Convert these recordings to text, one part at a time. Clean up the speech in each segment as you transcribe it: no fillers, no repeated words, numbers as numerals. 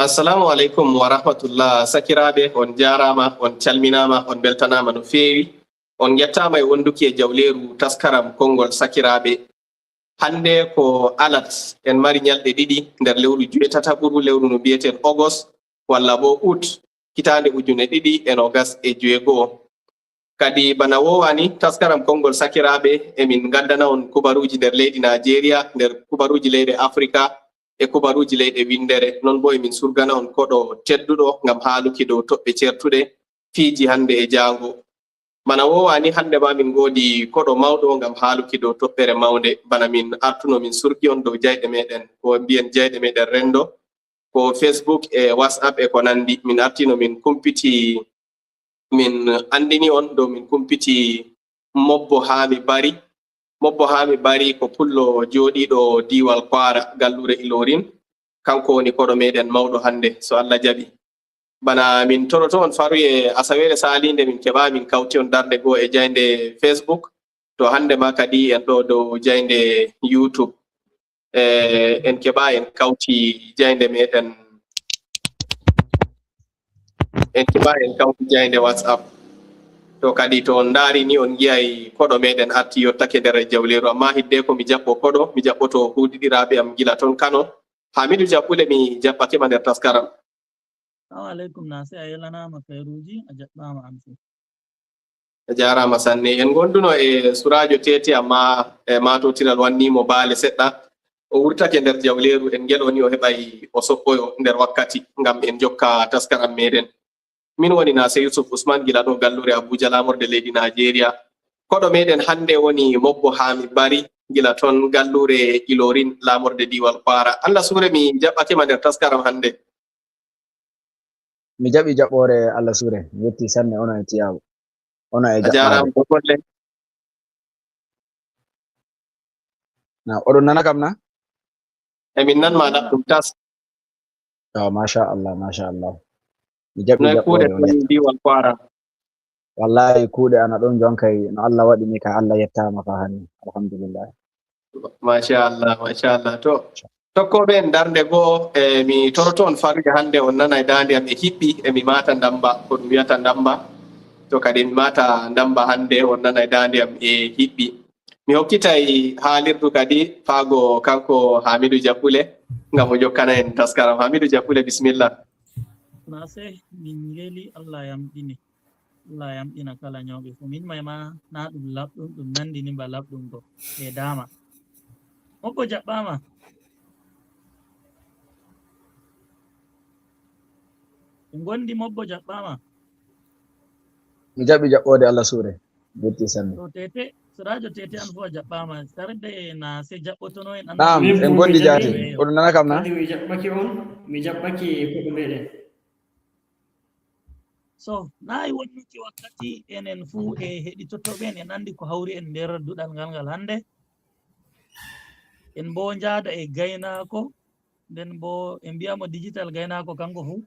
Assalamu alaikum wa rahmatullah. Sakiraɓe on jarama, on calminama, on beltanama no fewi. On gettama e wonduki e jawleru taskaram kongol sakiraɓe. Hande ko alat en mari nyalɗe ɗiɗi nder lewru juetataɓuru, lewru no mbiyeten August walla bo août hitande ujune ɗiɗi e nogas e jewego'o. Kadi bana wowani taskaram kongol sakiraɓe emin gaddana on kubaruji nder leydi Nigeria, nder kubaruji leyɗe Africa e kubaruji leyɗe windere. Non bo emin surgana on koɗo tedduɗo ngam haaluki dow toɓɓe certuɗe fiiji hande e jango. Bana wowani hande ma min godi koɗo mawɗo ngam haaluki dow toɓɓere mawnde. Bana min artuno min surgi on dow jayɗe meɗen ko mbiyen jayɗe meɗen rendo ko Facebook e WhatsApp e ko nandi. Min artino min kumpiti, min andini on dow min kumpiti Mobbo Hami Bari. Mobbo Hami Bari ko pullo joɗiɗo diwal Kwara gallure Ilorin, kanko woni koɗo meɗen mawɗo hande so Allah jaɓi. Bana min toroto on faru e asawere salinde min keɓa min kawti on darde goo e jaynde Facebook, to hande ma kadi en ɗo dow jaynde YouTube en keɓa en kawti jaynde meɗen, en keɓa en kawti jaynde WhatsApp. To kadi to on ndaari ni on yiyay koɗo meɗen arti yottake nder jawleru, amma hidde ko mi jaɓɓo koɗo, mi jaɓɓoto huuɗiɗiraɓe am gila ton Kano. Hamidou Jaɓɓule mi jaɓɓakema nder taskaram. Assalamu alaikum. Nasi a yelanama Kairuji a jaɓɓama amsi. A jarama sanne. En gonduno e surajo tete amma matotiral wannimo baale seɗɗa. O wurtake nder jawleru, en geɗoni o heɓay o soppoyo nder wakkati ngam en jokka taskaram meɗen. Min woni Nase Yusuf Usman gila ɗo gallure Abuja lamorde leydi Nigeria. Koɗo meɗen hande woni Mobbo Hami Bari gila ton gallure Ilorin lamorde diwal Kwara. Allah sure mi jaɓɓakema nder taskaram hande. Mi jaɓi jaɓɓore Allah sure, mi yetti sanne ona e tiyago. Ona e jaɓɓare. Golle. Na oɗon nana kam na? Emin nan ma ɗum tas. Masha Allah, masha Allah. Mi jaɓi jaɓɓore diwal Kwara. Wallahi kuuɗe ana ɗon jonkay no Allah waɗi ni ka Allah yettama fa hanni. Alhamdulillah. Masha Allah, masha Allah. To tokkoɓe en darde goo mi toroto on farde hande on nana e dande am e hiɓɓi emi mata ndamba ko ɗum wiyata ndamba. To kadi mi mata ndamba hande on nana e dande am e hiɓɓi. Mi hokkitay haalirdu kadi faago kanko Hamidou Jaɓɓule ngam o jokkana en taskaram. Hamidou Jaɓɓule, bismillah. Nase min ngeli Allah yamɗini, Allah yamɗina kala nyawɓe fo. Min may ma na ɗum laɓɗum, ɗum nandini ba laɓɗum go e dama. Mobbo jaɓɓama. Gondi Mobbo jaɓɓama. Mi jaɓi jaɓɓode Allah sure. Yetti sanne. To tete surajo tete an fo a jaɓɓama tarde na se jaɓɓotono en an. Naam, en gondi jaati. Oɗon nana kam na? Mi jaɓɓaki on, mi jaɓɓaki koɗo meɗen. So nayi wonnuki wakkati enen fuu e heɗitotoɓe en andi ko hawri en nder duɗal ngal hande. En bo njaada e gaynako, nden bo en mbiyamo digital gaynako kanko fuu.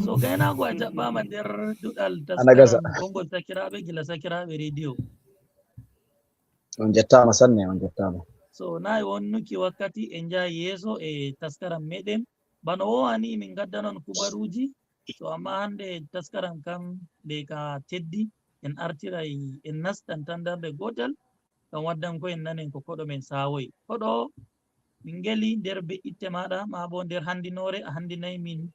So gaynako a jaɓɓama nder duɗal taskaram kongol sakiraɓe gila sakiraɓe radio. On jettama sanne, on jettama. So nayi wonnuki wakkati en jaha yeeso e taskaram meɗen. Bano wowani min gaddanon kubaruji, so amma hande taskaram kam de ka teddi en artiray en nastan tan darde gotel ngam waddan ko en nanen ko koɗo men sawoy. Koɗo min ngeli nder be'itte maɗa ma bo nder handinore a handinayi min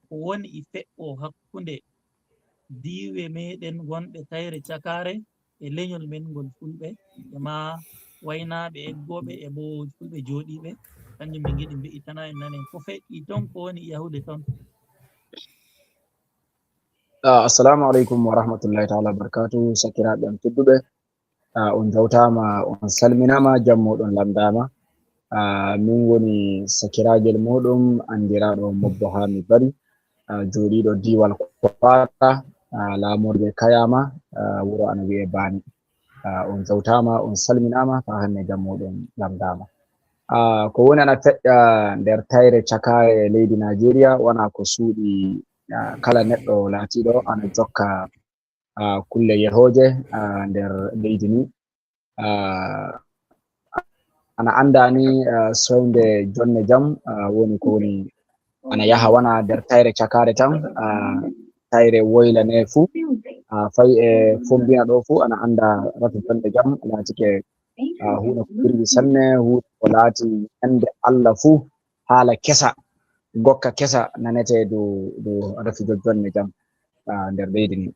ko woni e fe'o hakkunde diwe meɗen wonɓe tayre cakare e lenyol men ngol fulɓe e ma waynaɓe eggoɓe e bo fulɓe joɗiɓe. Kanjum min giɗi mbe'itana en nanen ko fe'i ton, ko woni yahude ton. Assalamu alaikum wa rahmatullahi ta'ala barakatuh. Sakiraɓe am tedduɓe, on jawtama, on salminama, jam moɗon lamdama. Min woni sakiragel moɗon andiraɗo Mobbo Hami Bari, joɗiɗo diwal Kwara, lamorde Kayama, wuro ana wi'e Bani. On jawtama, on salminama fa hanne jam moɗon lamdama. Ko woni ana feƴƴa nder tayre cakare leydi Nigeria wona ko suuɗi kala neɗɗo laatiɗo ana jokka kulle yehoje nder leydi ni. ana andani soinde jonne jam woni ko woni ana yaha wana nder tayre cakare tan tayre woylane fu fayi e fombina ɗo fu ana anda rafi jonne jam laatike huuɗo ko ɓirɗi sanne huuɗo ko laati ande Allah fu haala kesa gokka kesa nanete dow rafijo jonne jam nder leydi ni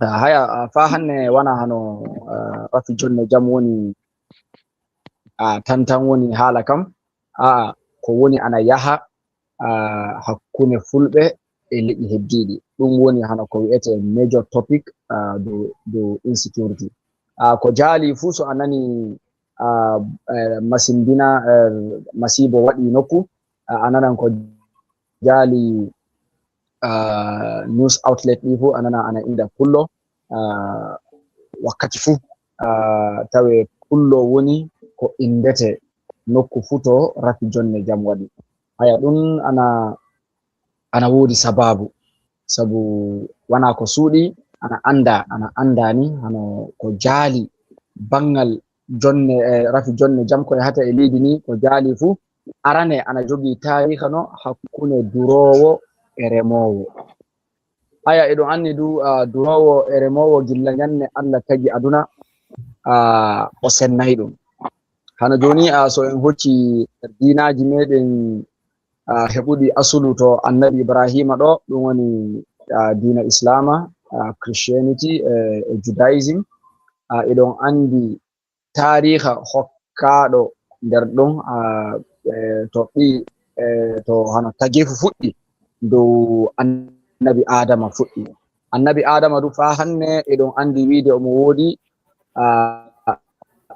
haya fa hanne wana hano rafi jonne jam woni tan woni haala kam ko woni ana yaha hakkunde fulɓe e liƴƴi heddiɗi ɗum woni hano ko wi'ete major topic dow insecurity ko jaali fu so a nani masimbina masibo waɗi nokku a nanan ko jaali news outlet ɗi fu a nana ana inda pullo wakkati fu tawe pullo woni ko indete nokku futo rafi jonne jam waɗi haya ɗum ana woodi sababu sabu wana ko suuɗi ana andani hano ko jaali bangal jonne rafi jonne jam ko yahata e leydi ni ko jaali fu arane ana jogii tariha no hakkunde durowo e remowo haya eɗon anni du durowo e remowo gilla ñanne Allah tagi aduna o sennayi ɗum hano joni so en hocci dinaji meɗen heɓuɗi asulu to annabi Ibrahima ɗo ɗum woni dina islama christianity e judaism eɗon andi tariha hokkaɗo nder ɗon to hano tagefu fuɗɗi dow annabi adama fuɗɗi annabi adama du fa hanne eɗon andi wiide omo woodi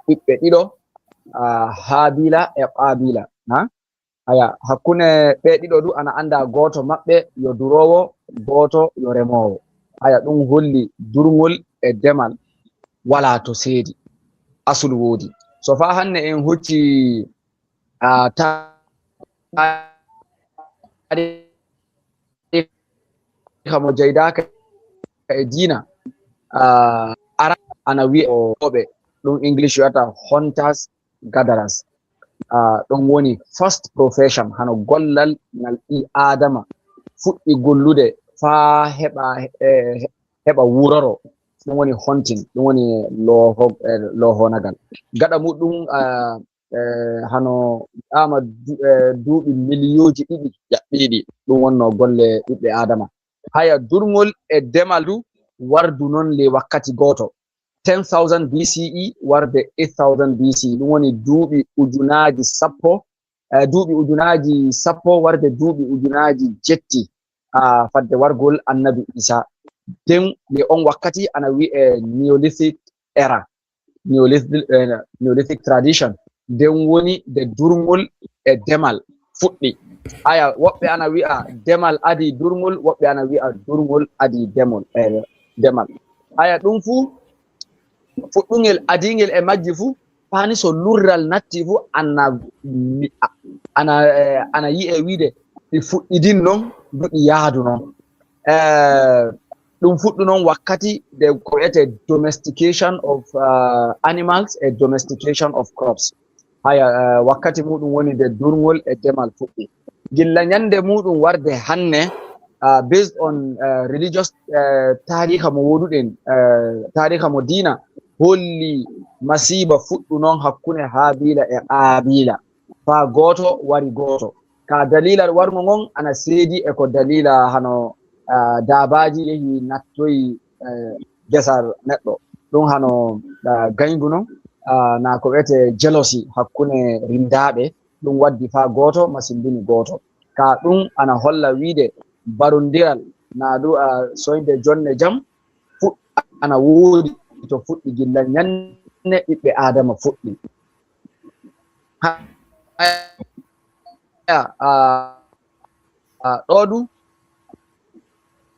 ɓiɓɓe ɗiɗo habila e qabila haya hakkunde ɓe ɗiɗo du ana anda goto maɓɓe yo durowo goto yo remowo haya ɗum holli durgol e demal wala to seedi asulu woodi so fa hanne en hocci mo jaydaka e dina ara ana wi'a oɓe ɗum english wiyata hunters gatherers ɗum woni first profession hano gollal ngal ɓi adama fuɗɗi gollude faa heɓa wuroro ɗum woni hunting ɗum woni lohonagal gaɗa muɗum hano ama duuɓi milliyoji ɗiɗi yaɓɓiɗi ɗum wonno golle ɓiɓɓe adama haya durgol e demal du wardu noon le wakkati goto 10,000 BCE warde 8,000 BCE ɗum woni duuɓi ujunaji sappo warde duuɓi ujunaji jetti fadde wargol annabi Isa den le on wakkati ana wi'e neolithic era neolithic tradition den woni de durgol e demal fuɗɗi aya woɓɓe ana wi'a demal adi durgol woɓɓe ana wi'a durgol adi demal aya ɗum fu fuɗɗugel adingel e majji fu fani so lurral natti fu ana yi'e wiide ɗi fuɗɗidin noon duɗi yaadu noon ɗum fuɗɗu noon wakkati de ko wiyete domestication of animals e domestication of crops haya wakkati muɗum woni de durgol e demal fuɗɗi gilla ñande muɗum warde hanne based on religious tariha mo woduɗen tariha mo dina holli masiba fuɗɗu noon hakkunde habila e qabila fa goto wari goto ka dalila wargo ngon ana seedi e ko dalila hano dabaji yehi nattoyi gesar neɗɗo ɗum hano gayngu noon na ko wiyete jealousy hakkunde rindaɓe ɗum waddi fa goto masimbini goto ka ɗum ana holla wiide barondiral na du soyde jonne jam ana woodi to fuɗɗi gilla ñanne ɓiɓɓe adama fuɗɗi ɗo du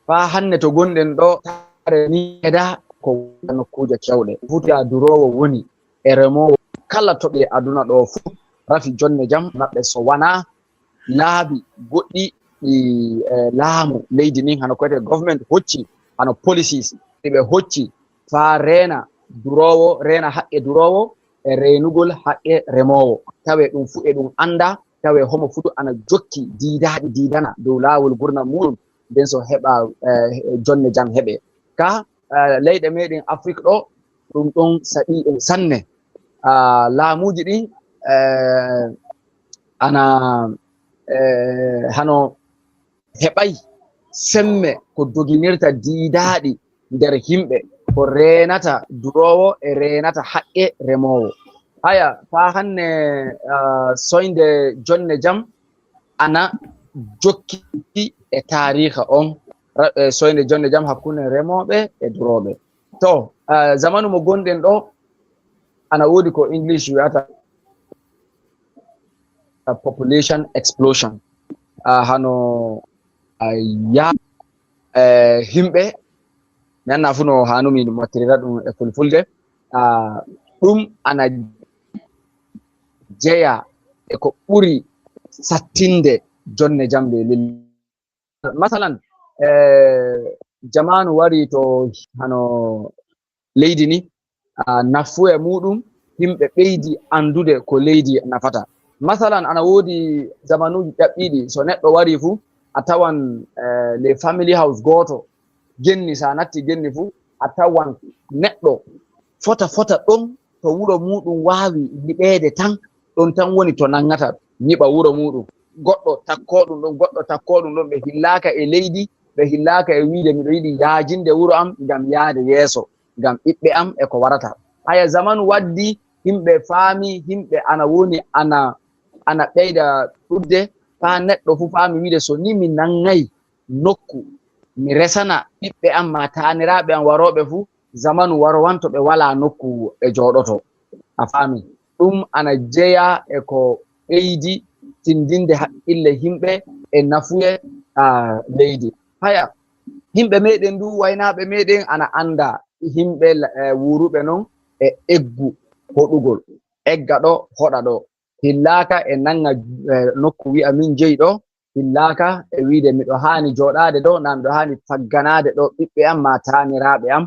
fa hanne to gonɗen ɗo tare ni eda ko nokkuje kewɗe futi a durowo woni e remowo kala to ɓe aduna ɗo fu rafi jonne jam maɓɓe so wana laabi goɗɗi ɗi laamu leydi nin hano koyete government hocci hano policies ɗiɓe hocci fa reena durowo reena haqqe durowo e renugol haqqe remowo tawe ɗum fu e ɗum anda tawe homo fu ana jokki diidaɗi diidana dow laawol gurnam muɗum nden so heɓa jonne jam heɓe ka leyɗe meɗen Afrique ɗo ɗum ɗon saɗi en sanne laamuji ɗin ana hano heɓay semme ko doginirta diidaɗi nder himɓe ko renata durowo e renata haqqe remowo haya fa hanne soyde jonne jam ana jokki e tariha on soyde jonne jam hakkunde remoɓe e duroɓe to zamanu mo gonɗen ɗo ana wodi ko English wiyata population explosion hano ya himɓe mi anna fu no hanumi mottirira ɗum e fulfulde ɗum ana jeya e ko ɓuri sattinde jonne jamde masalan jamanu wari to hano leydi ni nafu e muɗum himɓe ɓeydi andude ko leydi nafata masalan ana wodi zamanuji ɗaɓɓiɗi so neɗɗo wari fu a tawan le family house goto genni sa natti genni fu a tawan neɗɗo fota ɗon to wuro muɗum wawi yiɓede tan ɗon tan woni to nangata yiɓa wuro muɗum goɗɗo takkoɗum ɗon goɗɗo takkoɗum ɗon ɓe hillaka e leydi ɓe hillaka e wiide miɗo yiɗi yaajinde wuro am ngam yaade yeeso ngam ɓiɓɓe am e ko warata haya zamanu waddi himɓe faami himɓe ana woni ana ɓeyda ɗudde fa neɗɗo fu faami wiide so ni mi nangayi nokku mi resana ɓiɓɓe am ma taniraɓe am waroɓe fu zamanu warowanto ɓe wala nokku ɓe jooɗoto a faami ɗum ana jeya e ko ɓeydi tindinde haqqille himɓe e nafuye leydi haya himɓe meɗen du waynaɓe meɗen ana anda himɓe wuruɓe non e eggu hoɗugol egga ɗo hoɗa ɗo hillaka e nanga nokku wi'a min jeyi ɗo hillaka e wiide miɗo hani joɗade ɗo na miɗo hani fagganade ɗo ɓiɓɓe am ma taniraɓe am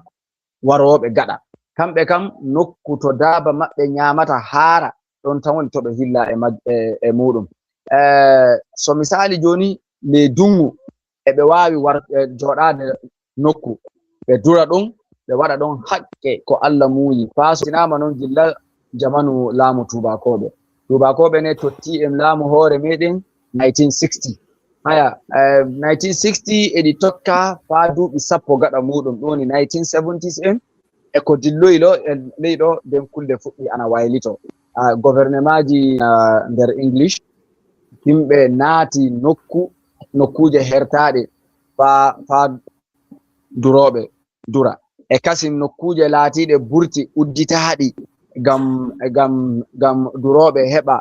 waroɓe gaɗa kamɓe kam nokku to daaba maɓɓe nyamata haara ɗon tan woni to ɓe hilla e muɗum so misali joni le dungu eɓe wawi joɗade nokku ɓe dura ɗum ɓe waɗa ɗon haqqe ko Allah muuyi fa so sinama noon gilla jamanu laamu tubakoɓe ne totti en laamu hoore meɗen 1960 haya 1960 eɗi tokka fa duuɓi sappo gaɗa muɗum ɗoni 1970s en e ko dilloyi ɗo e ley ɗo nden kulde fuɗɗi ana waylito gouvernement ji nder English himɓe naati nokkuje hertaɗe fa duroɓe dura e kasim nokkuje laatiɗe burti udditaɗi gam duroɓe heɓa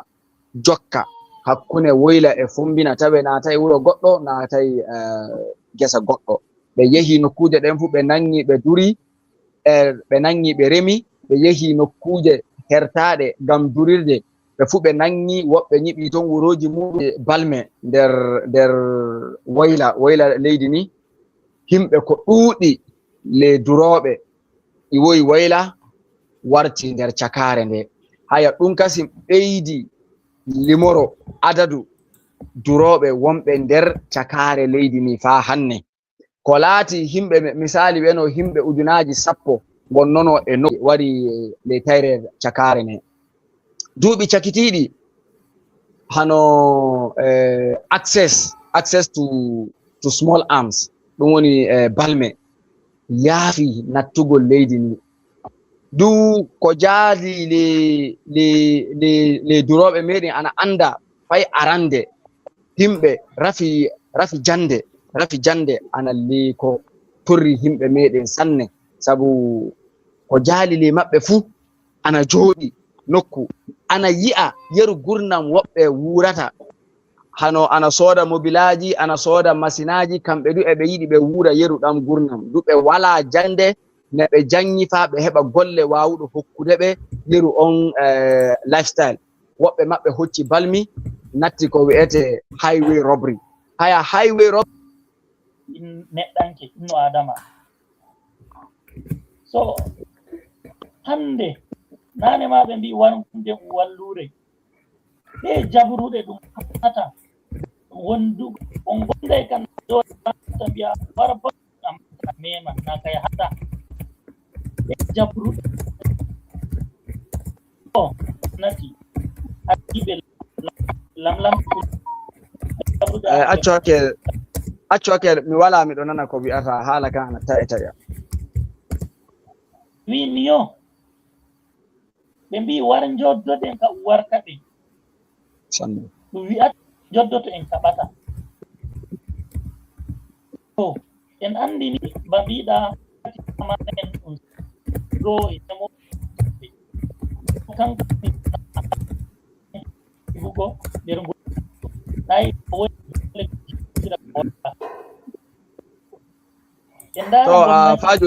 jokka hakkunde woyla e fumbina tawe natai wuro goɗɗo natai gesa goɗɗo ɓe yehi nokkuje ɗen fu ɓe nangi ɓe duri ɓe nangi ɓe remi ɓe yehi nokkuje hertaɗe gam durirde ɓe fu ɓe nangi woɓɓe nyiɓi ton wuroji muɗum balme nder woyla leydi ni himɓe ko ɗuuɗi le duroɓe iwoyi woyla warti nder cakare nde haya ɗum kasim ɓeydi limoro adadu duroɓe wonɓe nder cakare leydi ni fa hanne ko laati himɓe misali ɓeno himɓe ujunaji 10 gonnono e no wari le tayre cakare ne duuɓi cakitiɗi hano access to small arms ɗum woni balme yaafi nattugol leydi ni du ko jaadi le duroɓe meɗen ana anda fay arande himɓe rafi jande ana li ko torri himɓe meɗen sanne sabu ko jaali le maɓɓe fuu ana jooɗi nokku ana yi'a yeru gurnam woɓɓe wurata hano ana sooda mobilaji ana sooda masinaji kamɓe du eɓe yiɗi ɓe wuura yeru ɗam gurnam du ɓe wala jande ne ɓe jangi fa ɓe heɓa golle wawuɗo hokkude ɓe yeru on lifestyle woɓɓe maɓɓe hocci balmi natti ko wi'ete highway robbery haya highway robbery neɗɗanke inno adama so hande nane ma ɓe mbi wonde wallure ɓe jabruɗe ɗum hata wondugo on gonday kan ɗo ta mbiya wara am mema na kay hata ɓe jabruɗe o nati akiɓe lamlam accu hakke mi wala miɗo nana ko wi'ata haala kan ana taƴa wini yo ɓe mbi war joddoden ka warta ɓe sanne ɗum wi'at joddoto en kaɓata to en andini ba mbiɗa en ɗum ɗo e temo kanko hugo nder ngo nayi woni to fajo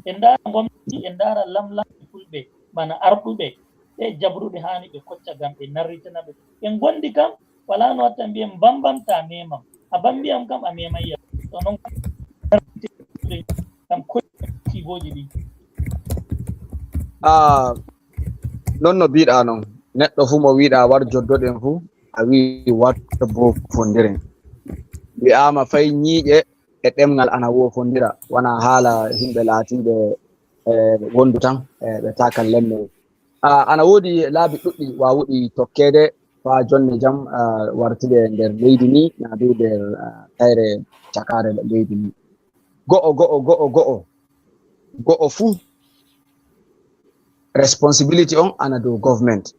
en dara gomnati en dara lamlamɓe fulɓe bana arɗuɓe ɓe jabruɓe hani ɓe kocca gam ɓe narritana ɓe en gondi kam wala no watta mbiyen bambamta memam a bambiyam kam a memayya to noon kam kottigoji ɗi non no mbiɗa noon neɗɗo fuu mo wiɗa war joddoɗen fuu a wi watta bo fondiren wi'ama fay ñiiƴe e ɗemgal ana wofondira wona haala himɓe laatiɓe wondu tan ɓe takal lemme ana woodi laabi ɗuɗɗi wawuɗi tokkede fa jonne jam wartude nder leydi ni na dow nder tayre cakare leydi ni go'o fuu responsibility on ana dow government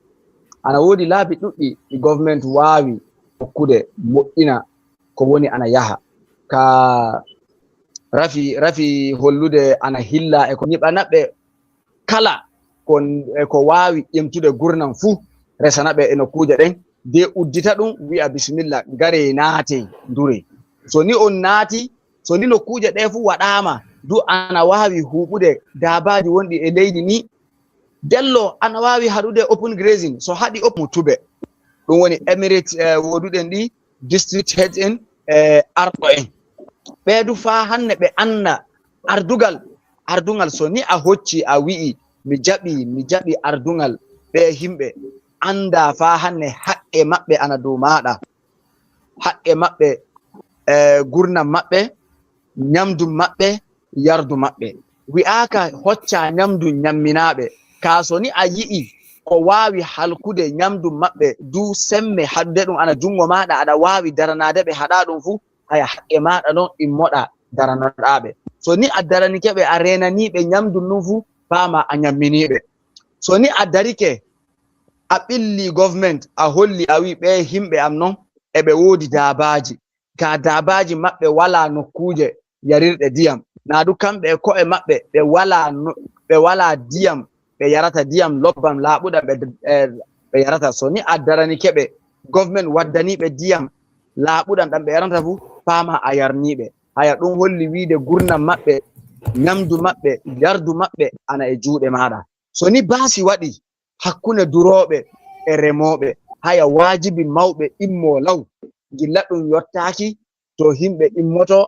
ana woodi laabi ɗuɗɗi ɗi government waawi hokkude moƴƴina ko woni ana yaha ka rafi hollude ana hilla e ko ñiɓanaɓe kala ko waawi ƴemtude gurnam fuu resanaɓe e nokkuje ɗen de uddita ɗum wi'a bisimilla gare naate ndure so ni on naati so ni nokkuje ɗe fuu waɗama du ana waawi huɓude dabaji wonɗi e leydi ni dello ana waawi haɗude open grazing so haɗi mutuɓe ɗum woni emirate woduɗen ɗi district heads en arɗo en ɓeedu fa hanne ɓe anna ardugal so ni a hocci a wi'i mi jaɓi ardugal ɓe himɓe anda fa hanne haqqe maɓɓe ana dow maɗa haqqe maɓɓe gurnam maɓɓe ñamdu maɓɓe yardu maɓɓe wi'aka hocca ñamdu ñamminaɓe ka so ni a yi'i ko waawi halkude ñamdu maɓɓe du semme hadde ɗum ana jungo maɗa aɗa waawi daranade ɓe haɗa ɗum fuu haya haqqe maɗa ɗon immoɗa daranoɗaɓe so ni a daranikeɓe a renaniɓe ñamdu ndun fuu fama a ñamminiɓe so ni a darike a ɓilli government a holli a wi ɓe himɓe am noon eɓe woodi dabaji ka dabaji maɓɓe wala nokkuje yarirɗe diyam na du kamɓe e ko'e maɓɓe ɓe wala diyam ɓe yarata diyam lobbam laaɓuɗam ɓe yarata so ni a daranikeɓe government waddaniɓe diyam laaɓuɗam ɗam ɓe yarata fuu fama a yarniɓe haya ɗum holli wiide gurnam maɓɓe ñamdu maɓɓe yardu maɓɓe ana e juuɗe maɗa so ni baasi waɗi hakkunde duroɓe e remoɓe haya wajibi mawɓe immo law gilla ɗum yottaki to himɓe immoto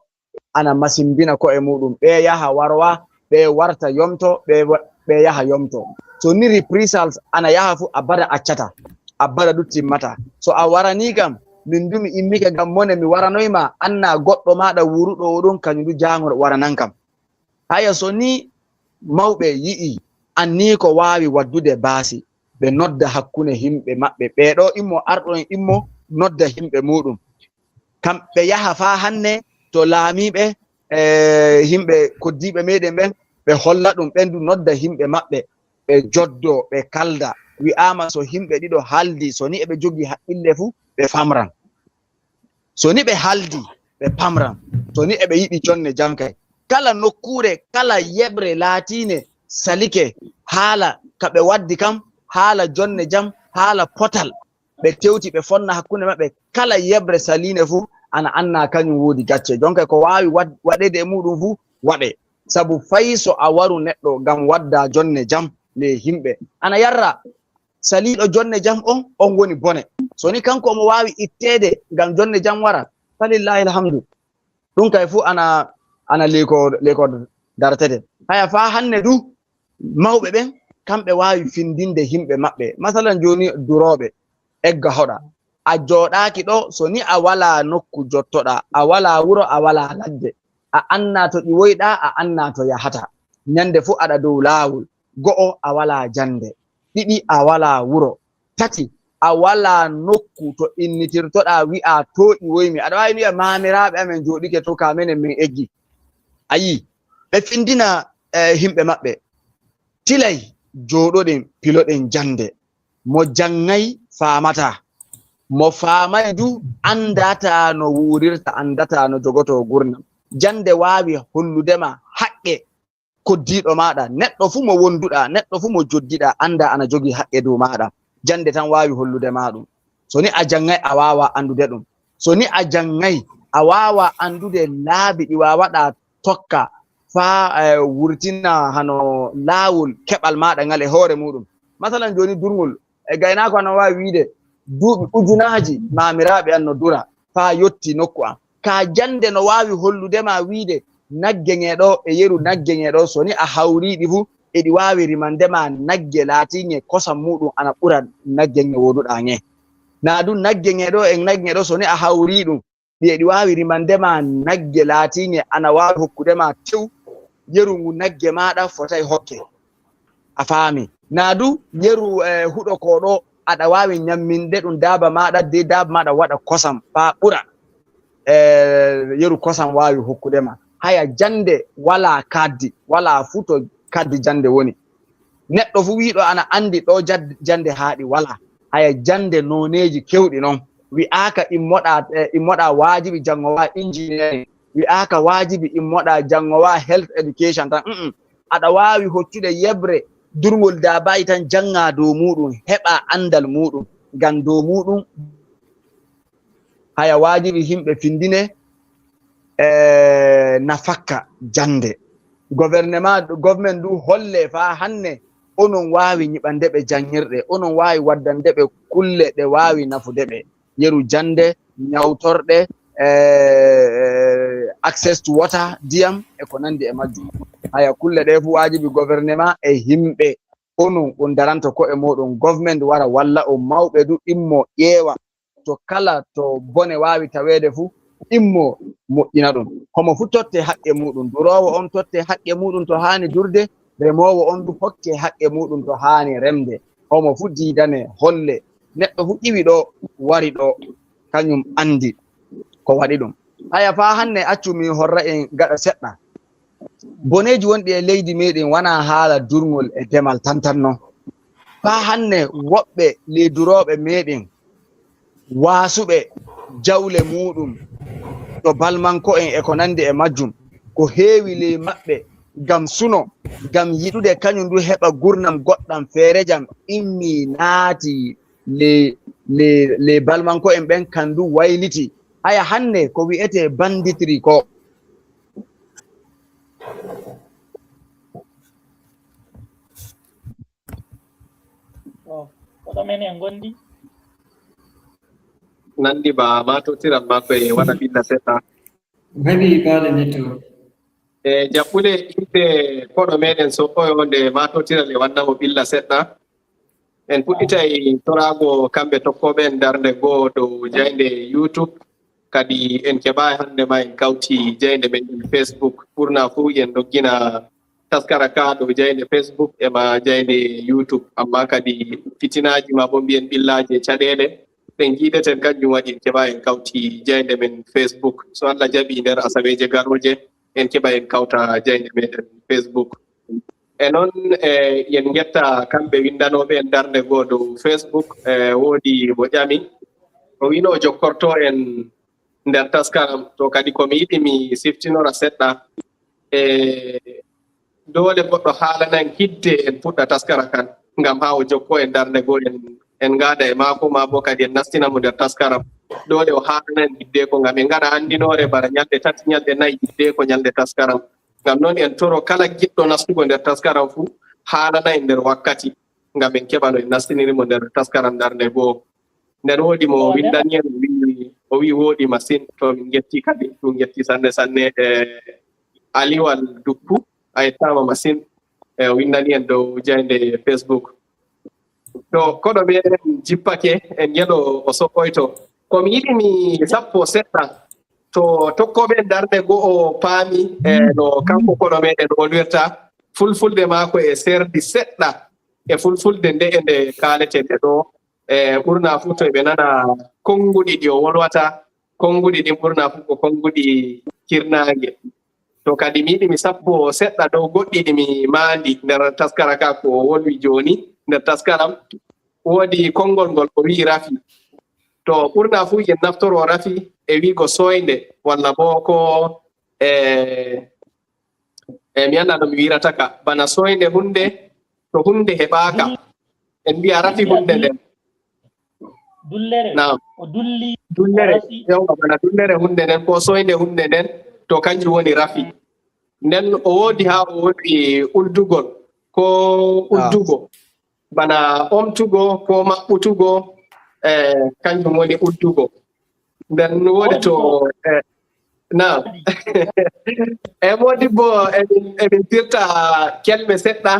ana masimbina ko e muɗum ɓe yaha warwa ɓe warta yomto ɓe yaha yomto so ni reprisals ana yaha fu a bada accata a bada ɗum timmata so a warani kam min dumi immike ngam mone mi waranoyma anna goɗɗo maɗa wuruɗo oɗon kañum du jangol waranan kam haya so ni mawɓe yi'i anni ko waawi waddude baasi ɓe nodda hakkunde himɓe maɓɓe ɓeɗo immo arɗo en immo nodda himɓe muɗum kamɓe yaha fa hanne to laamiɓe himɓe koddiɓe meɗen ɓen ɓe holla ɗum ɓendu nodda himɓe maɓɓe ɓe joddo ɓe kalda wi'ama so himɓe ɗiɗo haldi so ni eɓe jogi haqqille fuu ɓe famran so ni ɓe haldi ɓe pamran so ni eɓe yiɗi jonne jam kay kala nokkure kala yeɓre laatine salike haala kaɓe waddi kam haala jonne jam haala potal ɓe tewti ɓe fonna hakkunde maɓɓe kala yeɓre saline fuu ana anna kañum woodi gacce jonka ko waawi waɗede e muɗum fuu waɗe sabu fayi so a waru neɗɗo ngam wadda jonne jam le himɓe ana yarra saliɗo jonne jam on woni bone so ni kanko omo waawi ittede ngam jonne jam wara falillahi alhamdu ɗum kay fuu ana leko daratede haya fa hanne du mawɓe ɓen kamɓe wawi findinde himɓe maɓɓe masalan joni duroɓe egga hoɗa a joɗaki ɗo so ni a wala nokku jottoɗa a wala wuro a wala ladde a anna to ƴiwoyɗa a anna to yahata nyande fu aɗa dow lawol go'o a wala jande ɗiɗi a wala wuro tati a wala nokku to innitirtoɗa wi'a to ƴiwoymi aɗa wawi wi'a mamiraɓe amen joɗike to kamenen min eggi ayi ɓe findina himɓe maɓɓe tilay joɗoɗen piloɗen jande mo janngay famata mo famay du andata no wurirta andata no jogoto gurnam jande wawi holludema haqqe koddiɗo maɗa neɗɗo fu mo wonduɗa neɗɗo fu mo joddiɗa anda ana jogi haqqe dow maɗa jande tan wawi hollude ma ɗum so ni a janngay a wawa andude ɗum so ni a janngay a wawa andude laabi ɗi wawaɗa tokka fa wurtina hano laawol keɓal maɗa ngal e hoore muɗum masalan joni durngol e gaynako ano wawi wiide duuɓi ujunaji mamiraɓe an no dura fa yotti nokku am ka jande no wawi holludema wiide nagge ngeɗo e yeru nagge ngeɗo so ni a hawriɗi fu eɗi wawi rimandema nagge laatiŋe kosam muɗum ana ɓura nagge nge woduɗa nge na du nagge ngeɗo e nagge ngeɗo so ni a hawri ɗum ɗi wawi rimandema nagge laatiŋe ana wawi hokkudema tew yeru ngu nagge maɗa fotay hokke a faami na du yeru huɗo koɗo aɗa wawi nyamminde ɗum daaba maɗa de daaba maɗa waɗa kosam fa ɓura yeru kosam wawi hokkudema haya jande wala kaddi wala fu to kaddi jande woni neɗɗo fu wiɗo ana andi ɗo jande haaɗi wala haya jande noneji kewɗi noon wi'aka immoɗa wajibi jangowa engineering wi'aka wajibi immoɗa jangowa health education tan aɗa wawi hoccude yebre durngol dabayi tan janga dow muɗum heɓa andal muɗum ngam dow muɗum haya wajibi himɓe findine nafakka jande government du holle fa hanne onon wawi ñiɓandeɓe janngirɗe onon wawi waddandeɓe kulle ɗe wawi nafudeɓe yeru jande ñawtorɗe access to water ndiyam e ko nandi e majjum haya kulle ɗe fu wajibi gouvernement e himɓe onon on daranta ko e moɗon government wara walla o mawɓe du immo ƴeewa to kala to bone wawi tawede fu immo moƴƴina ɗum homo fu totte haqqe muɗum durowo on totte haqqe muɗum to hani durde remowo on du hokke haqqe muɗum to hani remde homo fu diidane holle neɗɗo fu ƴiwi ɗo wari ɗo kañum andi ko waɗi ɗum haya fa hanne accu min horra en gaɗa seɗɗa boneji wonɗi e leydi meɗen wana haala durngol e demal tantan noon fa hanne woɓɓe leyduroɓe meɗen wasuɓe jawle muɗum to balmanko en e ko nandi e majjum ko heewi ley maɓɓe ngam suno ngam yiɗude kañum du heɓa gurnam goɗɗam feere jam immi naati le balmanko en ɓen kandu wayliti haya hanne ko wi'ete banditri ko koɗo men en gondi nandi ba matotiral makko e waɗa ɓilla seɗɗa heɓi baale netto e jaɓɓude yimɓe koɗo meɗen so oyo nde matotiral e wannamo ɓilla seɗɗa en puɗɗitay torago kamɓe tokkoɓe en darde goo dow jayde YouTube kadi en keɓayi hannde ma en kawti jayde men Facebook ɓurna fuu en doggina taskara ka dow jayde Facebook ema jayde YouTube amma kadi fitinaji ma bo mbiyen ɓillaji e caɗele ɗen jiiɗeten kanjum waɗi en keɓa en kawti jayde men Facebook so Allah jaɓi nder asaweje garoje en keɓa en kawta jayde meɗen Facebook e noon yen getta kamɓe windanoɓe en darde goo dow Facebook woodi mo ƴami o wino o jokkorto en nder taskaram to kadi komi yiɗi mi siftinora seɗɗa dole goɗɗo haalanan hidde en puɗɗa taskara kan ngam ha o jokko en darde goo en ngaada e maako ma bo kadi en nastinamo nder taskaram dole o haalanan hidde ko ngam en ngaɗa andinore bara ñalɗe tati ñalɗe nayi hidde ko ñalɗe taskaram ngam noon en toro kala giɗɗo nastugo nder taskaram fuu haalana en nder wakkati ngam en keɓa no en nastinirimo nder taskaram darde goo nden woodi mo windani en o wi woodi masine to min getti kadi ɗum getti sanne sanne aliwal duppu a yettama masine windani en dow jande Facebook to koɗo meɗen jippake en yeɗo o soɓɓoyto komi yiɗi mi sappo seɗɗa to tokkoɓe darde go'o paami no kanko koɗo meɗen wolwirta fulfulde maako e serdi seɗɗa e fulfulde nde kaaleten ɗo ɓurna fuu to ɓe nana konnguɗi ɗi o wolwata konnguɗi ɗin ɓurna fuu ko konnguɗi kirnaange to kadi mi yiɗi mi sappo seɗɗa dow goɗɗi ɗi mi maandi nder taskara ka ko wolwi jooni nder taskaram woodi konngol ngol o wi'i rafi to ɓurna fuu yen naftoro rafi e wiigo soynde walla boo ko mi annda no mi wirata ka bana soynde hunde to hunde heɓaaka en mbiya rafi hunde nden dullere naam o dulli dullere yawwa bana dullere hunde nden ko soynde hunde nden to kanjum woni rafi nden o woodi haa o woni uldugol ko uddugo bana omtugo ko maɓɓutugo kanjum woni uddugo nden woodi to naam e woodi bo emin firta kelme seɗɗa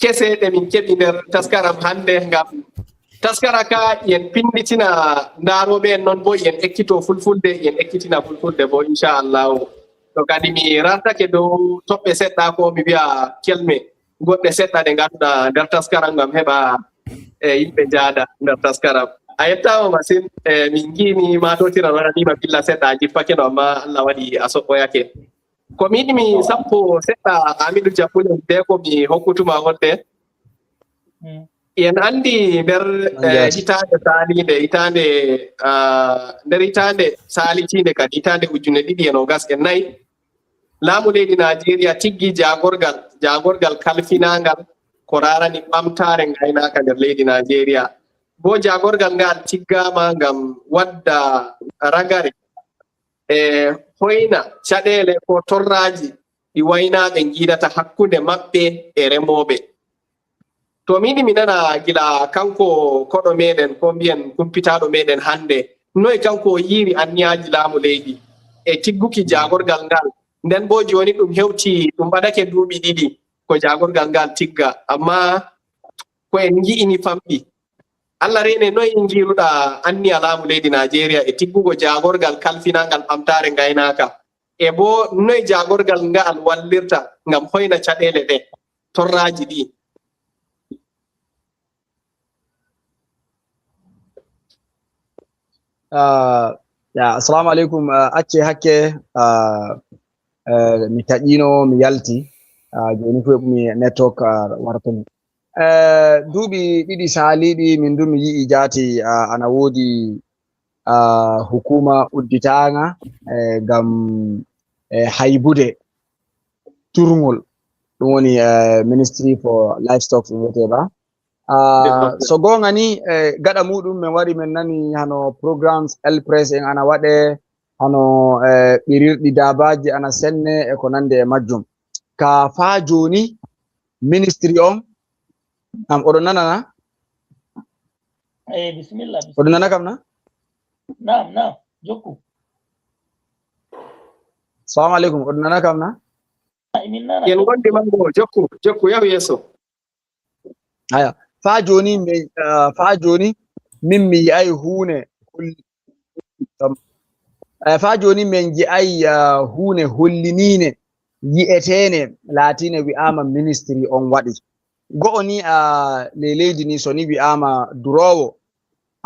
kese ɗe min keɓi nder taskaram hannde ngam taskara ka yen pinditina ndaaroɓe en noon bo yen ekkito fulfulde yen ekkitina fulfulde bo inchallahu to kadi mi rartake dow toɓɓe seɗɗa ko mi wiya kelme goɗɗe seɗɗa ɗe ngannduɗa nder taskaram ngam heɓa yimɓe jaada nder taskaram a yettama masine min giini matotiran waɗanima billa seɗɗa a jippake no amma Allah waɗi a soɓɓoyake komi yiɗi mi sappo seɗɗa Amidou Jaɓɓule nde ko mi hokkutuma wonde en anndi nder hitande saalinde nder hitande saalitinde kadi hitande 2024 laamu leydi Najeriya tiggi jagorgal kalfinangal ko rarani ɓamtare gaynaka nder leydi Najeriya bo jagorgal ngal tiggama ngam wadda ragare e hoyna caɗele ko torraji ɗi waynaɓe giidata hakkunde maɓɓe e remoɓe to mi yiɗi mi nana gila kanko koɗo meɗen ko mbiyen kumpitaɗo meɗen hannde noye kanko yiiri anniyaji laamu leydi e tigguki jagorgal ngal nden bo joni ɗum hewti ɗum ɓadake duuɓi 2 ko jagorgal ngal tigga amma ko en gi'ini famɗi Allah rene noye jiiruɗa anniya laamu leydi Najeriya e tiggugo jagorgal kalfinangal ɓamtare gaynaka e bo noye jagorgal ngal wallirta ngam hoyna caɗele ɗe torraji ɗi assalamu alaikum acce hakke mi taƴino mi yalti joni fu mi network wartumi duuɓi 2 saaliɗi min du mi yi'i jaati ana woodi hukuma udditanga ngam haybude turngol ɗum woni Ministry for Livestock wiyete ba so gonga ni gaɗa muɗum min wari min nani hano programmes Elpress en ana waɗe hano ɓirirɗi dabaji ana senne e ko nande e majjum ka faa joni ministry on am oɗon nana na bismillah oɗon nana kam na naam jokku salamu aleykum oɗon nana kam na yen gondi mango jokku yahu yeeso aya faa joni min mi yi'ay huune faa joni min ji'ay huune hollinine yi'etene laatine wi'ama ministry on waɗi go'o ni leydi ni so ni wi'ama durowo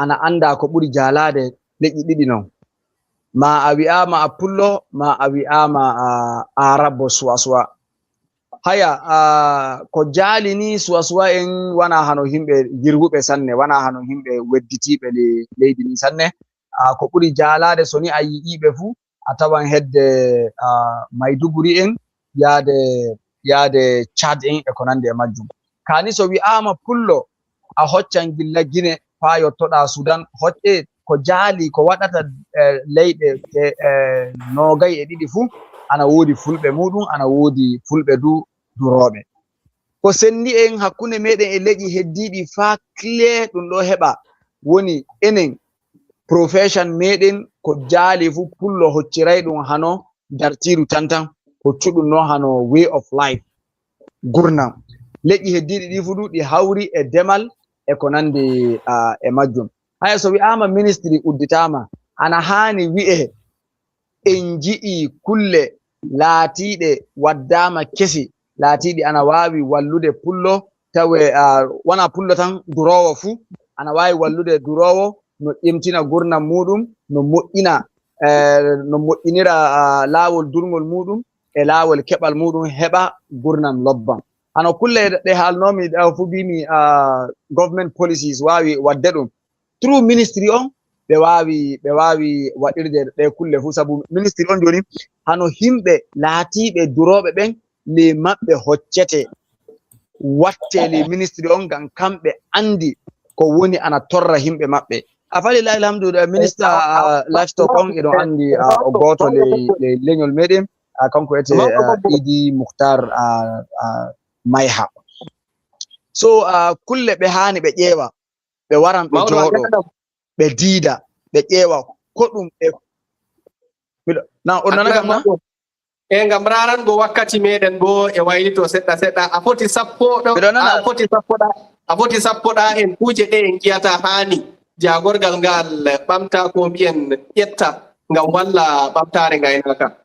ana anda ko ɓuri jalade leƴƴi 2 non ma a wi'ama a pullo ma a wi'ama a rabbo suwasuwa haya ko jaali ni suwasuwa en wana hano himɓe jirguɓe sanne wana hano himɓe wedditiɓe leydi ni sanne ko ɓuri jalade so ni a yi'iɓe fuu a tawan hedde Maiduguri en yaade Chad en e ko nande e majjum kani so wi'ama pullo a hoccan gilla Gine faa yottoɗa Sudan hocce ko jaali ko waɗata leyɗe 22 fuu ana woodi fulɓe muɗum ana woodi fulɓe duroɓe ko sendi en hakkunde meɗen e leƴƴi heddiɗi faa clear ɗum ɗo heɓa woni enen profession meɗen ko jaali fuu pullo hocciray ɗum hano dartiru tantan hoccuɗum no hano way of life gurnam leƴƴi heddiɗi ɗi fu ɗi hawri e demal e ko nandi e majjum. Haya so wi'ama ministry udditama ana hani wi'e en ji'i kulle laatiɗe waddama kesi laatiɗi ana wawi wallude pullo tawe wona pullo tan durowo fu ana wawi wallude durowo no ƴemtina gurnam muɗum no moƴƴinira laawol durngol muɗum e laawol keɓal muɗum heɓa gurnam lobban. Hano kulle ɗe haalnomi ɗo fu mbimi government policies wawi wadde ɗum through ministry on ɓe wawi waɗirde ɗe kulle fu, sabu ministry on joni hano himɓe laatiɓe duroɓe ɓen le maɓɓe hoccete watte le ministry on ngam kamɓe andi ko woni ana torra himɓe maɓɓe. A falillahi alhamdu minister livestock on eɗon andi o goto le leñol meɗen kanko ete Idi Mukhtar Mayha. So kulle ɓe hani ɓe ƴeewa ɓe waran ɓe jooɗo ɓe diida ɓe ƴeewa ko ɗum na on nana kam na e ngam rarango wakkati meɗen bo e waylito seɗɗa seɗɗa a foti sappoɗa en kuje ɗe en giyata hani jagorgal ngal ɓamta ko mbiyen ƴetta ngam walla ɓamtare gaynaka.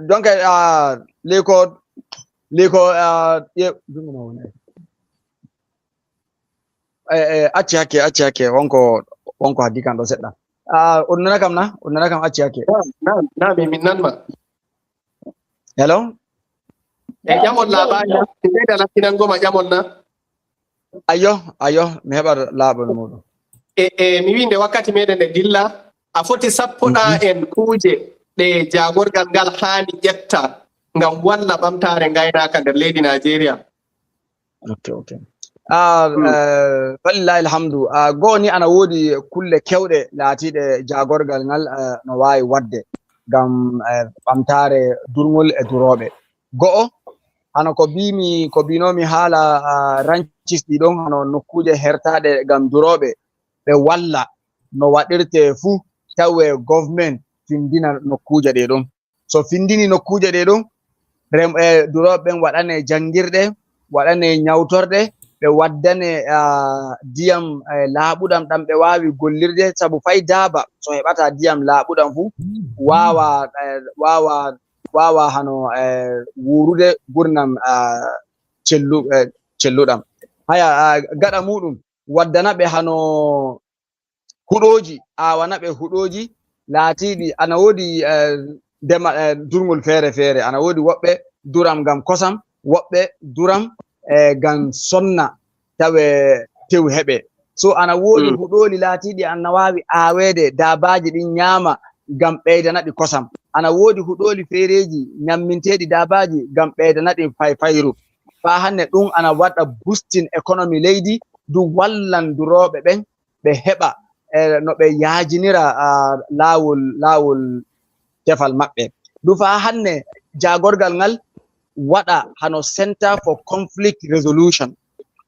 Donc liko acci hakke wonko haddi kan ɗo seɗɗa. On nana kam na on nana kam acci hakke. Na min nanma. Hello. E ƴamol labari na ɓeyda lattinangoma ƴamol na. Ayo mi heɓa laaɓol muɗum. Mi winde wakkati meɗen e dilla a foti sappoɗa en kuje ɗe jagorgal ngal hani ƴetta ngam walla ɓamtare gaynaka nder leydi Nigeria. Okay. Falillahi alhamdu. Goni ana wodi kulle kewɗe laatiɗe jagorgal ngal no wawi wadde ngam ɓamtare durngol e duroɓe. Go'o hano ko binomi haala ranchis ɗi ɗon hano nokkuje hertaɗe ngam duroɓe ɓe walla no waɗirte fu tawe government findina nokkuje ɗe ɗon. So findini nokkuje ɗe ɗon duroɓe ɓen waɗane jangirɗe, waɗane nyawtorɗe, ɓe waddane diyam laaɓuɗam ɗam ɓe wawi gollirde, sabu fay daaba so heɓata diyam laaɓuɗam fu wawa hano wurude gurnam celluɗam. Haya gaɗa muɗum waddana ɓe hano huɗoji, awana ɓe huɗoji laatiɗi ana wodi durngol feere ana wodi woɓɓe duram ngam kosam, woɓɓe duram ngam sonna tawe tew heɓe. So ana wodi huɗoli laatiɗi ana wawi awede dabaji ɗin nyama ngam ɓeydana ɗi kosam. Ana wodi huɗoli feereji nyamminteɗi dabaji ngam ɓeydana ɗi fayru. Fa hanne ɗum ana waɗa boosting economy leydi, du wallan duroɓe ɓen ɓe heɓa no ɓe yaajinira laawol tefal maɓɓe. Du fa hanne jagorgal ngal waɗa hano Center for Conflict Resolution,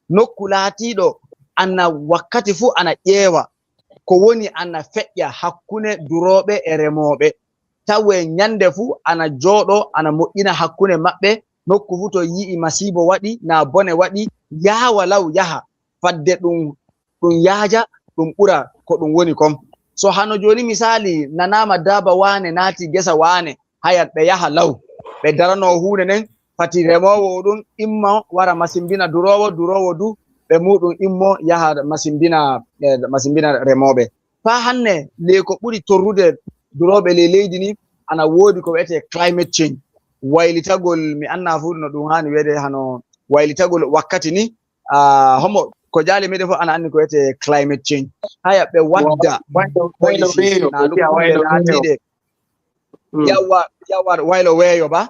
nokku laatiɗo ana wakkati fu ana ƴeewa ko woni ana feƴƴa hakkunde duroɓe e remoɓe, tawe nyande fu ana jooɗo ana moƴƴina hakkunde maɓɓe. Nokku fu to yi'i masibo waɗi na bone waɗi yaawa law yaha fadde ɗum yaaja ɗum ɓura ko ɗum woni kom. So hano joni misali nanama daaba wane naati gesa wane hayat ɓe yaha law ɓe darano hunde nden fati remowo ɗum imma wara masimbina durowo du ɓe muɗum immo yaha masimbina remoɓe. Fa hanne le ko ɓuri torrude duroɓe le leydi ni ana wodi ko wi'ete climate change, waylitagol mi anna fu no ɗum hani wede hano waylitagol wakkati ni homo ko jali meɗen fof ana anndi ko wiyete climate change. Haya ɓe wadda policies na ɗum ɓe laatiɗe yawa waylo weeyo ba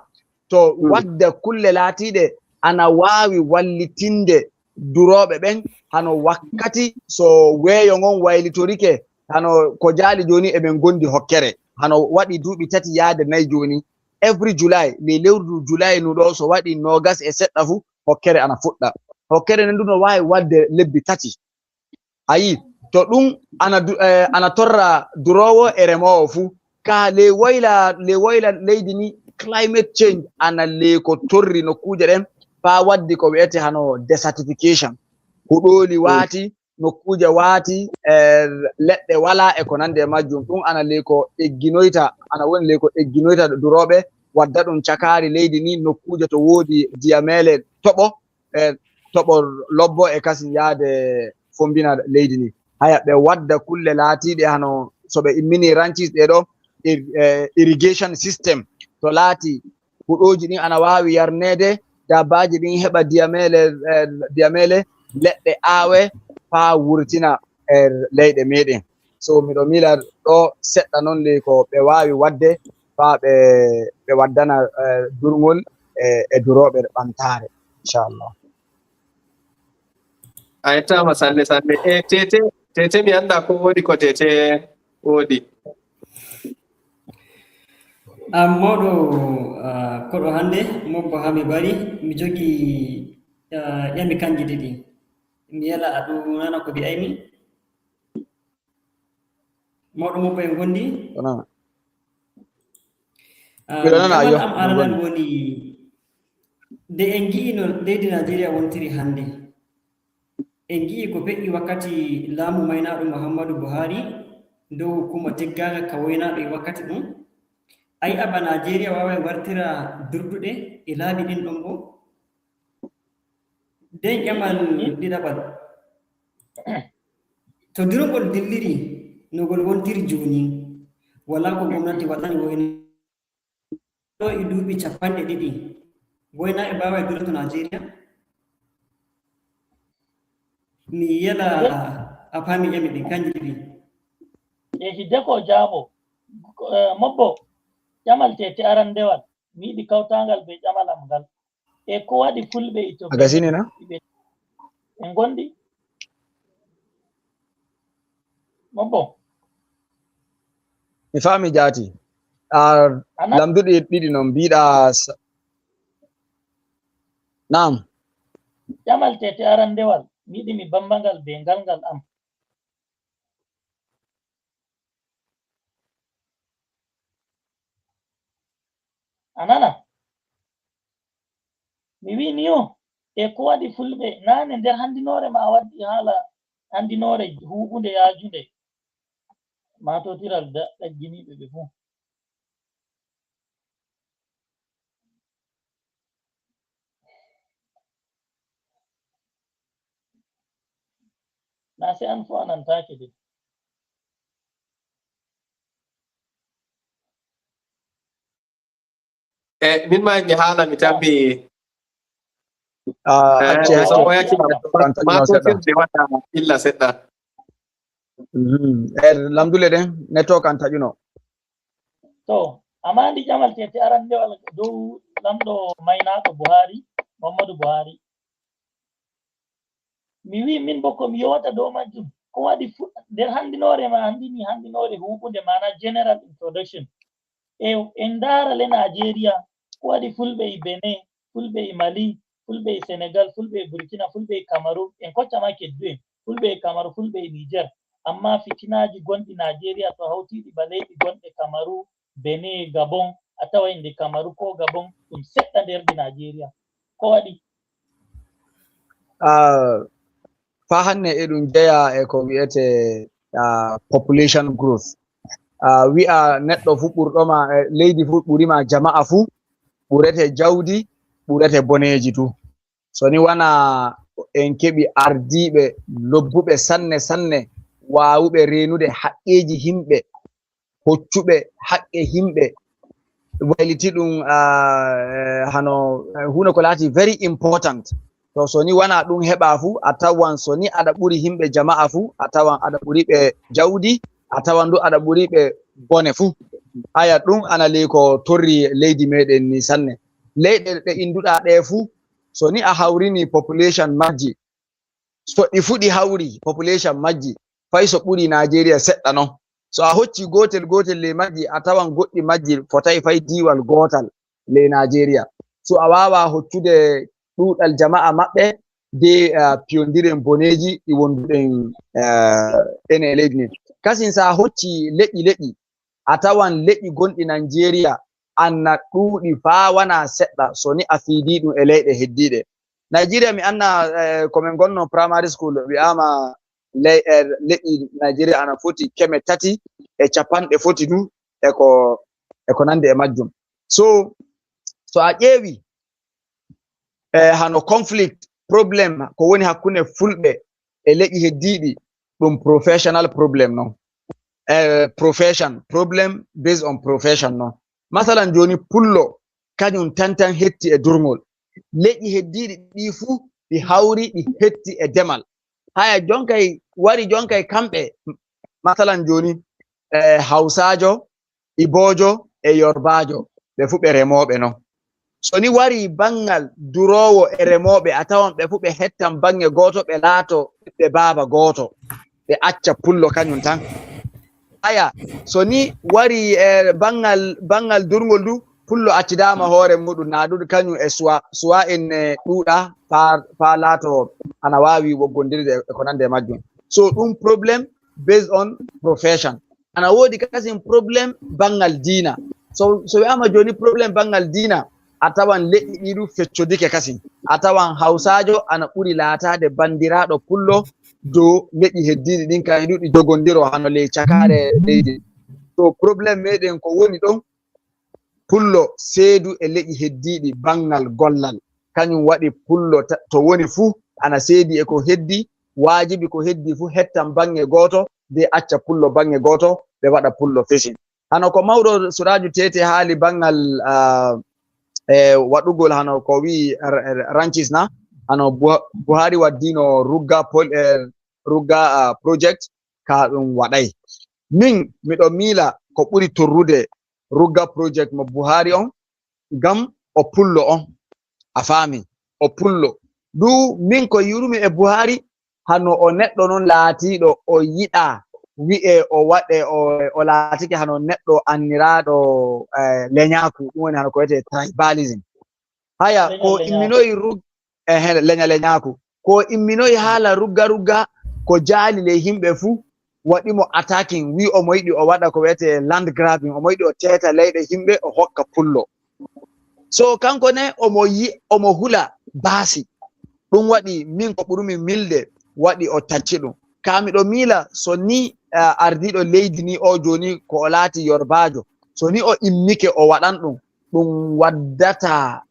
to wadda kulle laatiɗe ana waawi wallitinde durooɓe ɓen hano wakkati so weeyo ngon waylitorike hano ko jaali jooni eɓen gondi hokkere hano waɗi duuɓi 3 yaade 4 jooni every July le lewru July nuɗo so waɗi 27 fu hokkere ana fuɗɗa. Hokkere nden ɗum no waawi wadde lebbi 3. Ayi to ɗum ana torra duroowo e remoowo fu ka le wayla leydi ni climate change ana le ko torri no kuje den fa waddi ko wi'ete hano desertification huɗoli waati no kuje waati leɗɗe wala e ko nande majjum ɗum ana le ko egginoyta ana woni le ko egginoyta duroɓe wadda ɗum cakari leydi ni no kuje to woodi diyamele toɓo lobbo e kasi yaade fombina leydi ni haya ɓe wadda kulle laatiɗe hano so ɓe immini ranchis ɗe ɗo irrigation system to laati huɗoji ɗin ana wawi yarnede dabbaji ɗin heɓa diyamele leɗɗe aawe faa wurtina leyɗe meɗen so miɗo mila ɗo seɗɗa noon le ko ɓe wawi wadde faa ɓe waddana durgol e duroɓe ɓantare inchallah. A yettama sanne e tete mi anda ko woodi ko tete woodi. Moɗo koɗo hande mobbo ha mi bari mi jogi ƴami kanji ɗiɗi mi yala aɗo nana ko mbi'aymi moɗo mobbo en gondi jamal am aranan woni nde en gi'i no leydi Nigeria wontiri hande en gi'i ko feƴƴi wakkati laamu maynaɗo Muhammadu Buhari dow hukuma teggaga ka woynaɗo e wakkati ɗum ay aba Nigeria wawai wartira durduɗe e laabi ɗin ɗon bo den ƴamal ɗiɗaɓal to durgol dilliri no gol wontiri joni wala ko gomnati waɗani woyna ɗo e duuɓi 200 woynaɓe mbawai durto Nigeria mi yala a faami ƴami ɗin kanji ɗiɗi e hidde ko jaabo mobbo ƴamal tete arandewal mi yiɗi kawtangal be ƴamal am ngal e ko waɗi fulɓe ito agasini na en gondi mobbo mi faami jaati lamduɗi ɗiɗi non mbiɗa nam ƴamal tete arandewal mi yiɗi mi bambangal be ngal am anana mi wini yo e ko waɗi fulɓe nane nder handinore ma waddi haala handinore huɓunde yajunde matotiral ɗagginiɓe ɓe fuu na sai an fu anantake de min ma mi haala mi tambi matotirde waɗa illa seɗɗa lamdule ɗen network an taƴuno to amma ndi ƴamal tete arandewal dow lamɗo maynaɗo Buhari Muhammadu Buhari mi wi min bo komi yowata dow majjum ko waɗi nder handinore ma andini handinore huɓunde mana general introduction en ndara le Nigeria ko waɗi fulɓe e Benin fulɓe e Mali fulɓe e Sénégal fulɓe e Burkina fulɓe e Cameroun en koccama keddu en fulɓe e Cameroun fulɓe e Niger amma fitinaji gonɗi Nigeria to hawtiɗi baleyɗi gonɗe Cameroun Benin Gabon a tawa inde Cameroun ko Gabon ɗum seɗɗa nder ɗi Nigeria ko waɗi fa hanne eɗum jeeya e ko wi'ete population growth wi'a neɗɗo fu ɓurɗoma leydi fu ɓurima jama'a fu ɓurete jawdi ɓurete boneji tu so ni wana en keɓi ardiɓe lobbuɓe sanne wawuɓe renude haqqeji himɓe hoccuɓe haqqe himɓe wayliti ɗum hano hunde ko laati very important to so ni wana ɗum heɓa fu a tawan so ni aɗa ɓuri himɓe jama'a fu a tawan aɗa ɓuri ɓe jawdi a tawan du aɗa ɓuri ɓe bone fu aya ɗum ana ley ko torri leydi meɗen ni sanne leyɗe ɗe induɗa ɗe fu so ni a hawrini population majji so ɗi fuɗi hawri population majji fay so ɓuri Nigeria seɗɗa non so a hocci gotel ley majji a tawan goɗɗi majji fotai fay diwal gotal ley Nigeria so a wawa hoccude ɗuɗal jama'a maɓɓe de piyondiren boneji ɗi wonduɗen ene leydi ni kasin sa hocci leƴƴi atawan leƴƴi gonɗi Nigeria anna ɗuuɗi faa wana seɗɗa so ni a fiidi ɗum e leyɗe heddiɗe. Nigeria mi anna ko min gonno primary school wi'ama leƴƴi Nigeria ana foti 340 eko nande e majjum. So a ƴeewi hano conflict problem ko woni hakkunde fulɓe e leƴƴi heddiɗi ɗum professional problem non. Profession problem based on profession non. Masalan joni pullo kañum tan hetti e durngol. Leƴƴi heddiɗi ɗi fuu ɗi hawri ɗi hetti e demal. Haya jonkay wari jonkay kamɓe masalan joni Hausajo, Ibojo e Yorbajo ɓe fu ɓe remoɓe non. So ni wari bangal durowo e remoɓe a tawan ɓe fu ɓe hettan bange goto ɓe laato ɓe baba goto ɓe acca pullo kañum tan. Aya so ni wari bangal durngol du pullo accidama hoore muɗum na ɗuɗ kañum e suwa en ɗuuɗa fa laato ana wawi woggondirde e ko nande majjum. So ɗum problem based on profession. Ana woodi kasin problem bangal diina. So wi'ama joni problem bangal diina a tawan leƴƴi ɗi ɗu feccodike kasin. A tawan Hausajo ana ɓuri laatade bandiraɗo pullo dow leƴƴi heddiɗi ɗin ka ɗuɗi jogondiro hano ley cakare leydi. So problem meɗen ko woni ɗon pullo seedu e leƴƴi heddiɗi bangal gollal kañum waɗi pullo to woni fuu ana seedi e ko heddi waajibi ko heddi fuu hettan bange goto de acca pullo bange goto ɓe waɗa pullo fesin. Hano ko mawɗo Suraju Tete haali bangal waɗugol hano ko wi ranches na hano Buhari waddino rugga project ka ɗum waɗay. Min miɗo miila ko ɓuri torrude rugga project mo Buhari on ngam o pullo on a faami o pullo du min ko yurumi e Buhari hano o neɗɗo non laatiɗo o yiɗa wi'e o waɗe o laatike hano neɗɗo anniraɗo leñaku ɗum woni hano ko wiyete tribalism. Haya ko imminoyi leñaku ko imminoyi haala rugga ko jaali ley himɓe fuu waɗimo attacking wi omo yiɗi o waɗa ko wiyete land grabbing, omo yiɗi o teeta leyɗe himɓe o hokka pullo. So kanko ne omo hula baasi ɗum waɗi min ko ɓurumi milde waɗi o tacci ɗum. Ka miɗo miila so ni ardiɗo leydi ni o joni ko o laati Yorbajo so ni o immike o waɗan ɗum waddata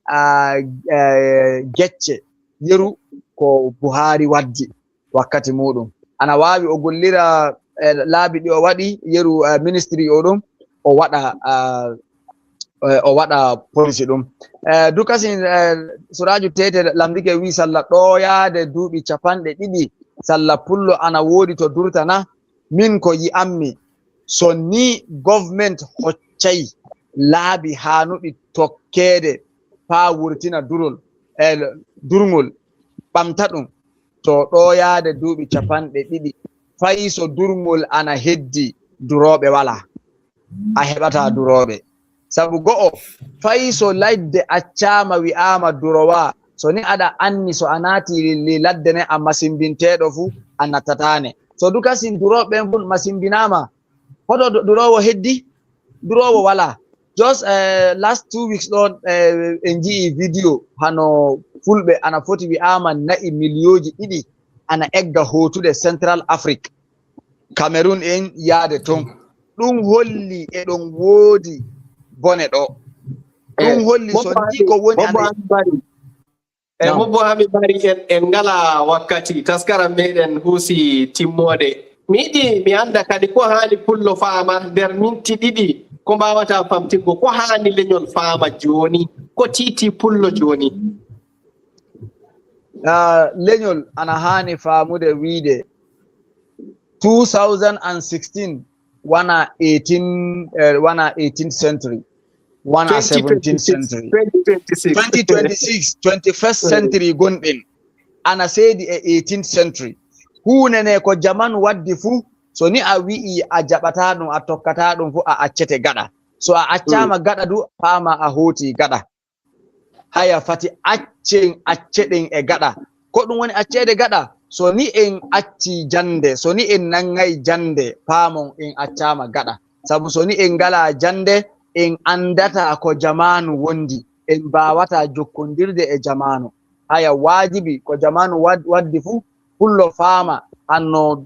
gecce yeru ko Buhari waddi wakkati muɗum. Ana wawi o gollira laabi ɗi o waɗi yeru ministry o ɗum o waɗa policy ɗum. Dukasin Suraju Tete lamdike wi sallah ɗoyaade duuɓi 200 sallah pullo ana woodi to durtana. Min ko yi'ammi so ni government hoccay laabi hanuɗi tokkede faa wurtina durngol ɓamta ɗum to ɗoyaade duuɓi 200 fayi so durngol ana heddi duroɓe wala a heɓata duroɓe. Sabu go'o fayi so ladde accama wi'ama durowa so ni aɗa anni so a naati li ladde ne a masimbinteɗo fu a nattatane. So dukasin duroɓe fu masimbinama hoto durowo heddi durowo wala. Just last 2 weeks ɗon en jii video hano fulɓe ana foti wi'ama na'i miliyoji 2 ana egga hotude Central Afrique Cameroon en yaade ton. Ɗum holli e ɗon woodi bone ɗo. Ɗum holli so ndi ko woni Mobbo Hami Bari en ngala wakkati taskaram meɗen huusi timmode. Mi yiɗi mi anda kadi ko haani pullo faama nder minti 2 ko mbawata famtiggo ko haani leñol faama joni ko titi pullo joni. Leñol ana haani faamude wiide 2016 wana 18th century wana 17th century 2026 21st century gonɗen ana seedi e 18th century. Hunene ko jamanu waddi fu so ni a wi'i a jaɓata ɗum a tokkata ɗum fu a accete gaɗa. So a accama gaɗa du fama a hoti gaɗa. Haya fati acceɗen e gaɗa. Ko ɗum woni accede gaɗa so ni en acci jande so ni en nangay jande famon en accama gaɗa. sabu soni en ngala jande en andata ko jamanu wondi en mbawata jokkondirde e jamanu haya wajibi ko jamanu waddi fu pullo faama hanno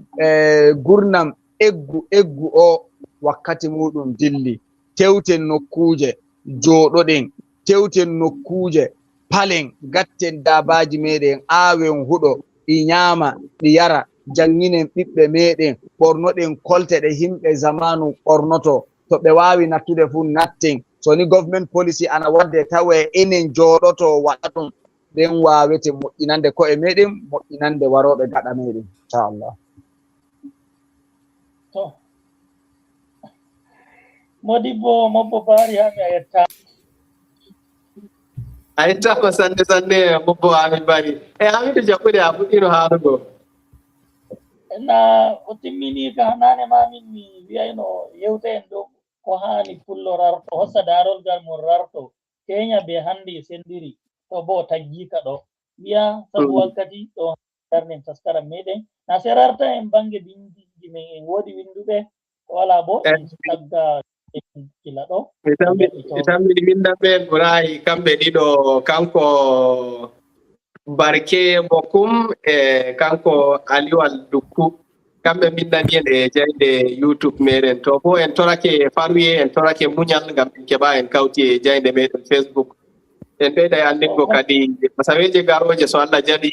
gurnam eggu o wakkati muɗum dilli tewten nokkuje joɗoɗen tewten nokkuje palen gatten dabaji meɗen awen huɗo ɗi nyama ɗi yara janginen ɓiɓɓe meɗen ɓornoɗen kolte ɗe himɓe zamanu ɓornoto to ɓe wawi nattude fu natten so ni government policy ana wadde tawe enen joɗoto waɗa ɗum ɗen wawete moƴƴinande ko'e meɗen moƴƴinande waroɓe gaɗa meɗen inchallah. To Modibo Mobbo Bari hami ayetta ko sanne Mobbo Ami Bari Hamidu jaɓɓude a fuɗɗino haarugo na o timmini ka hanane ma min mi wiyayno yewte en ɗo ko hani pullo rarto hossa darolgal mum rarto Kenya be handi sendiri to bo taggika ɗo wiya sabu wakkati ɗo darnen taskaram meɗen na se rarta en bange bindiji men en woodi winduɓe wala bo en tagga kila ɗo mi tammini windanɓe ɓurayi kamɓe ɗiɗo kanko Barke Bokum e kanko Aliwal Dukku kamɓe bindani en e jayde YouTube meɗen to bo en torake Faruye en torake muñal ngam en keɓa en kawti e jayde meɗen Facebook en ɓeyda e andingo kadi masaweje garoje so Allah jaɓi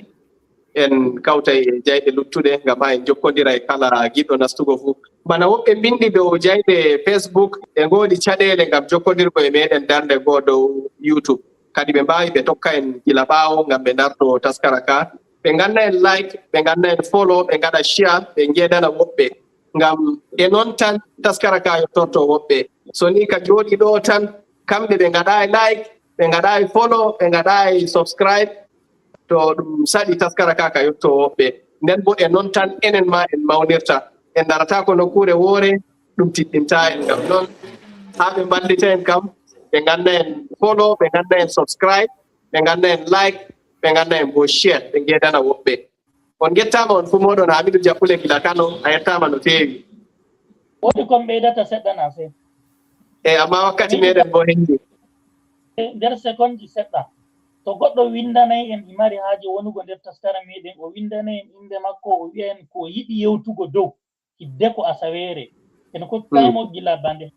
en kawta e jayde luttuɗe ngam ha en jokkodira e kala giɗɗo nastugo fuu bana woɓɓe bindi dow jayde Facebook ɓe ngoodi caɗele ngam jokkodirgo e meɗen darde goo dow YouTube kadi ɓe mbawi ɓe tokka en gila ɓaawo ngam ɓe darto taskara ka ɓe ganna en like ɓe ganna en follow ɓe gaɗa share ɓe jeedana woɓɓe ngam e noon tan taskara ka yottorto woɓɓe so ni ka jooɗi ɗo tan kamɓe ɓe gaɗa e like ɓe gaɗa e follow ɓe gaɗa e subscribe to ɗum saɗi taskara ka ka yotto woɓɓe nden bo e noon tan enen ma en mawnirta en darata ko nokkure woore ɗum tiɗɗinta en ngam noon ha ɓe mballita en kam ɓe ganna en follow ɓe ganna en subscribe ɓe ganna en like ɓe ganna en bo share ɓe jeedana woɓɓe on gettama on fu moɗon Hamidou Jaɓɓule gila Kano a yettama no feewi woodi kon ɓeydata seɗɗa na fe amma wakkati meɗen bo hendi nder seconde seɗɗa to goɗɗo windanayi en mari haaje wonugo nder taskara meɗen o windanayi en inde makko o wiya en ko yiɗi yewtugo dow hidde ko asaweere en kottaymo gila bande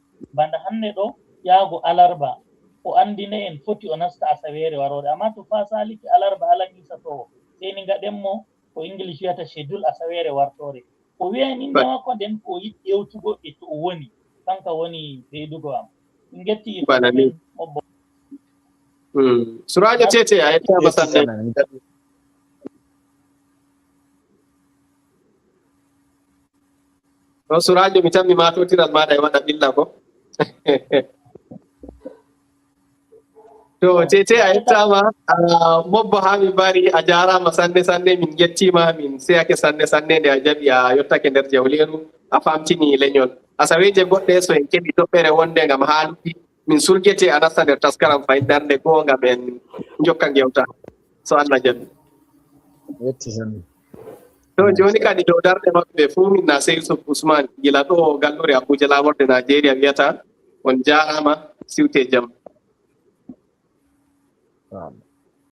hannde ɗo yaago alarba o andina en foti o nasta asaweere waroore amma to fa saliki alarba alamisa to seni gaɗenmo ko english wiyata schedule asaweere wartore o wiya en inde makko nden ko yiɗi yewtugo e to o woni kanka woni ɓeydugo am min getti Mobbo Surajo Tete a yettama sanne o Surajo mi tammi matotiral maɗa e waɗa ɓilla ko to Tete a yettama Mobbo Hami Bari a jarama sanne min gettima min seyake sanne nde a jaɓi a yottake nder jawleru a famtini leñol asaweje goɗɗe so en keɓi toɓɓere wonde ngam haaluɗi min surgete a nasta nder taskaram fayin darde goo ngam en jokka gewta so Allah jaɓi to joni kadi dow darde maɓɓe fuu min na sey Yusuf Ousmane gila ɗo gallure Abuja lamorde Nigeria wiyata on jarama siwte jaam